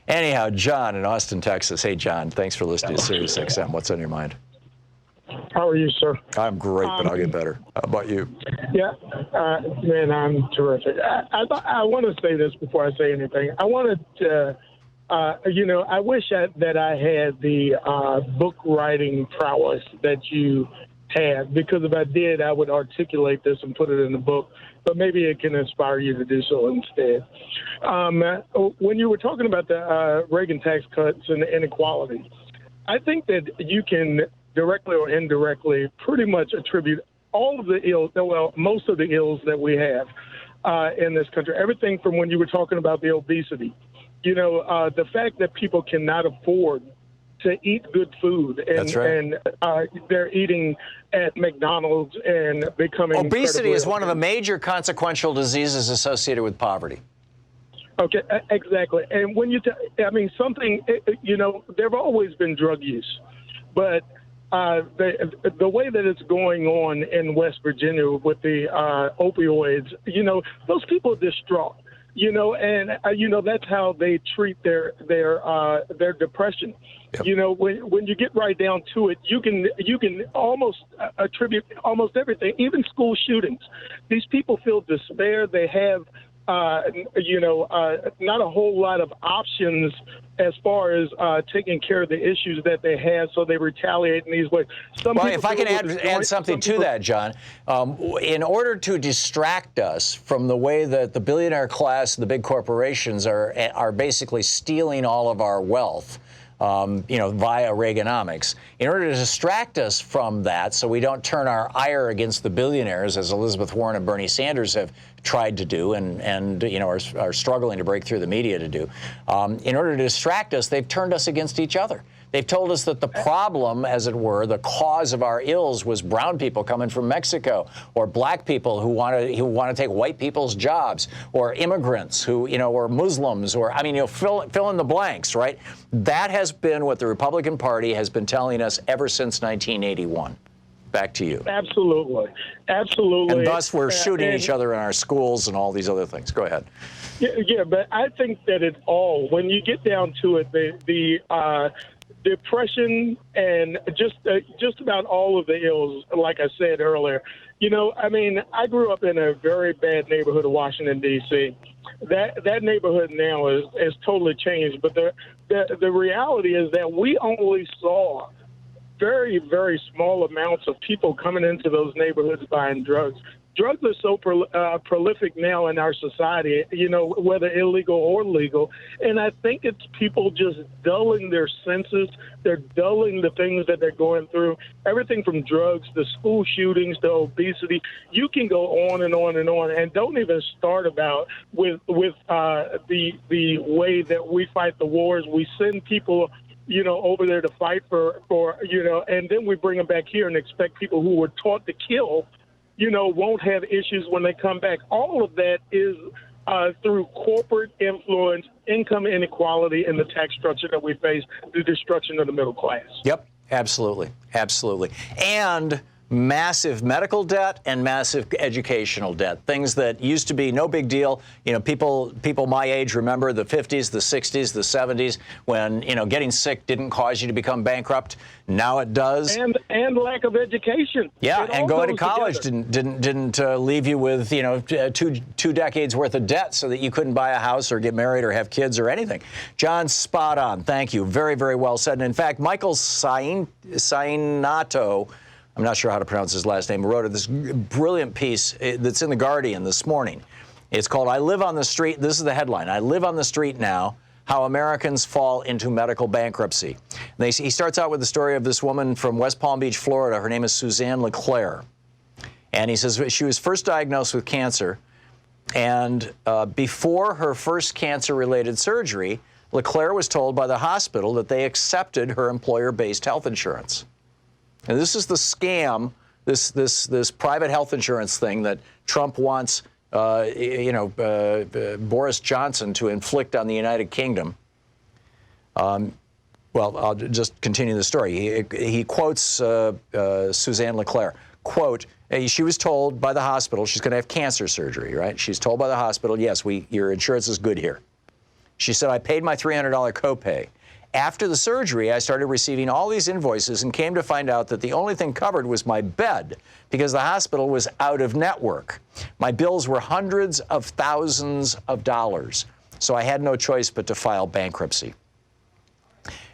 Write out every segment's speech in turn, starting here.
Anyhow, John in Austin, Texas. Hey, John, thanks for listening to Sirius XM. What's on your mind? How are you, sir? I'm great, but I'll get better. How about you? Yeah, man, I'm terrific. I want to say this before I say anything. I wanted to, I wish that I had the book writing prowess that you have, because if I did, I would articulate this and put it in the book, but maybe it can inspire you to do so instead. When you were talking about the Reagan tax cuts and inequality, I think that you can directly or indirectly pretty much attribute all of the ills, well, most of the ills that we have in this country. Everything from when you were talking about the obesity, the fact that people cannot afford to eat good food, and, That's right. and they're eating at McDonald's and becoming obesity is one of the major consequential diseases associated with poverty. Okay, exactly. And when you, there have always been drug use, but the way that it's going on in West Virginia with the opioids, those people are distraught. That's how they treat their depression. Yep. When you get right down to it, you can almost attribute almost everything, even school shootings. These people feel despair. They have, not a whole lot of options as far as taking care of the issues that they have, so they retaliate in these ways. Well, if I can add something to that, John, in order to distract us from the way that the billionaire class, the big corporations are basically stealing all of our wealth, via Reaganomics, in order to distract us from that so we don't turn our ire against the billionaires, as Elizabeth Warren and Bernie Sanders have tried to do and are struggling to break through the media to do. In order to distract us, they've turned us against each other. They've told us that the problem, as it were, the cause of our ills was brown people coming from Mexico, or black people who want to take white people's jobs, or immigrants who, or Muslims, or fill in the blanks, right? That has been what the Republican Party has been telling us ever since 1981. Back to you. Absolutely. And thus we're shooting each other in our schools and all these other things. Go ahead. Yeah, but I think that it's all, when you get down to it, the depression and just about all of the ills, like I said earlier. I grew up in a very bad neighborhood of Washington, D.C. That neighborhood now is totally changed, but the reality is that we only saw very, very small amounts of people coming into those neighborhoods buying drugs. Drugs are so prolific now in our society, whether illegal or legal. And I think it's people just dulling their senses. They're dulling the things that they're going through. Everything from drugs to school shootings to obesity. You can go on and on and on. And don't even start with the way that we fight the wars. We send people over there to fight for, and then we bring them back here and expect people who were taught to kill, won't have issues when they come back. All of that is through corporate influence, income inequality, and the tax structure that we face, the destruction of the middle class. Yep, absolutely, absolutely. And massive medical debt and massive educational debt, things that used to be no big deal. People my age remember the 50s, the 60s, the 70s, when, getting sick didn't cause you to become bankrupt. Now it does. And lack of education. Yeah, and going to college didn't leave you with, two decades worth of debt so that you couldn't buy a house or get married or have kids or anything. John, spot on. Thank you. Very, very well said. And in fact, Michael Sainato, I'm not sure how to pronounce his last name, wrote this brilliant piece that's in The Guardian this morning. It's called, I Live on the Street. This is the headline. I live on the street now, how Americans fall into medical bankruptcy. He starts out with the story of this woman from West Palm Beach, Florida. Her name is Suzanne LeClaire. And he says she was first diagnosed with cancer. And before her first cancer-related surgery, LeClaire was told by the hospital that they accepted her employer-based health insurance. And this is the scam, this private health insurance thing that Trump wants, Boris Johnson to inflict on the United Kingdom. Well, I'll just continue the story. He quotes Suzanne LeClaire. Quote, she was told by the hospital she's going to have cancer surgery, right? She's told by the hospital, yes, your insurance is good here. She said, I paid my $300 copay. After the surgery, I started receiving all these invoices and came to find out that the only thing covered was my bed because the hospital was out of network. My bills were hundreds of thousands of dollars, so I had no choice but to file bankruptcy.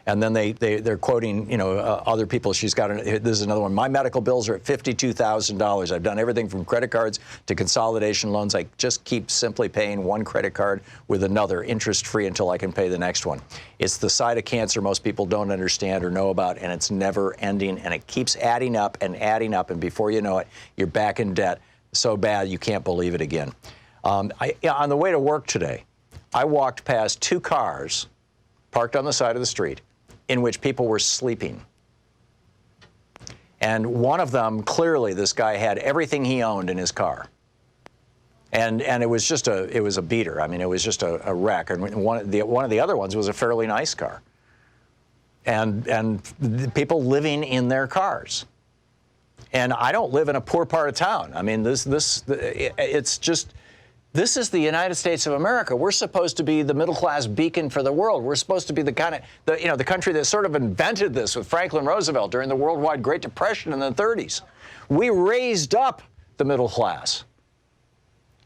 And then they're quoting, other people. She's got, this is another one. My medical bills are at $52,000. I've done everything from credit cards to consolidation loans. I just keep simply paying one credit card with another, interest-free until I can pay the next one. It's the side of cancer most people don't understand or know about, and it's never ending, and it keeps adding up, and before you know it, you're back in debt so bad you can't believe it again. On the way to work today, I walked past two cars parked on the side of the street in which people were sleeping. And one of them, clearly, this guy had everything he owned in his car. And it was just it was a beater. I mean, it was just a wreck. And one of the other ones was a fairly nice car. And the people living in their cars. And I don't live in a poor part of town. I mean, it's just, this is the United States of America. We're supposed to be the middle-class beacon for the world. We're supposed to be the country that sort of invented this with Franklin Roosevelt during the worldwide Great Depression in the 30s. We raised up the middle class.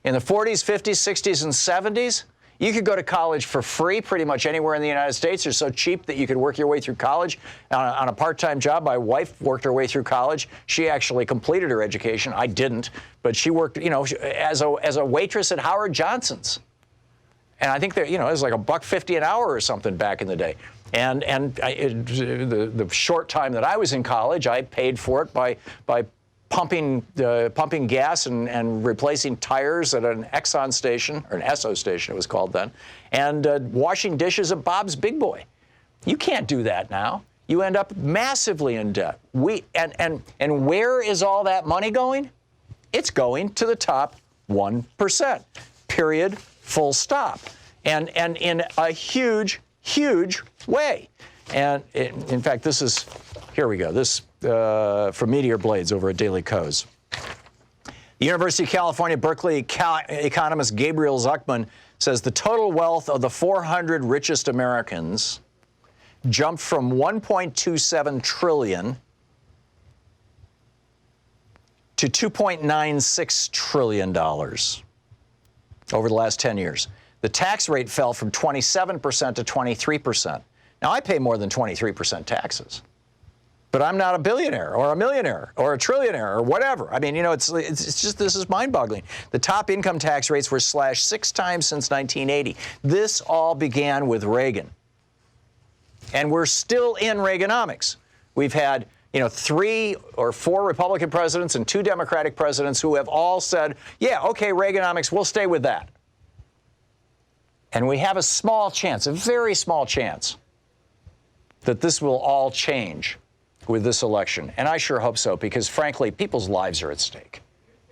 In the 40s, 50s, 60s, and 70s, you could go to college for free pretty much anywhere in the United States. They're so cheap that you could work your way through college on a part-time job. My wife worked her way through college. She actually completed her education. I didn't, but she worked, as a waitress at Howard Johnson's. And I think it was like $1.50 an hour or something back in the day. And the short time that I was in college, I paid for it by pumping gas and replacing tires at an Exxon station, or an Esso station it was called then, and washing dishes at Bob's Big Boy. You can't do that now. You end up massively in debt. And where is all that money going? It's going to the top 1%. Period. Full stop. And in a huge, huge way. And in fact, here we go. This from Meteor Blades over at Daily Kos. The University of California, Berkeley economist Gabriel Zuckman says the total wealth of the 400 richest Americans jumped from $1.27 trillion to $2.96 trillion over the last 10 years. The tax rate fell from 27% to 23%. Now, I pay more than 23% taxes. But I'm not a billionaire or a millionaire or a trillionaire or whatever. I mean, it's just, this is mind-boggling. The top income tax rates were slashed 6 times since 1980. This all began with Reagan. And we're still in Reaganomics. We've had, 3 or 4 Republican presidents and 2 Democratic presidents who have all said, yeah, okay, Reaganomics, we'll stay with that. And we have a small chance, a very small chance, that this will all change with this election. And I sure hope so, because frankly, people's lives are at stake.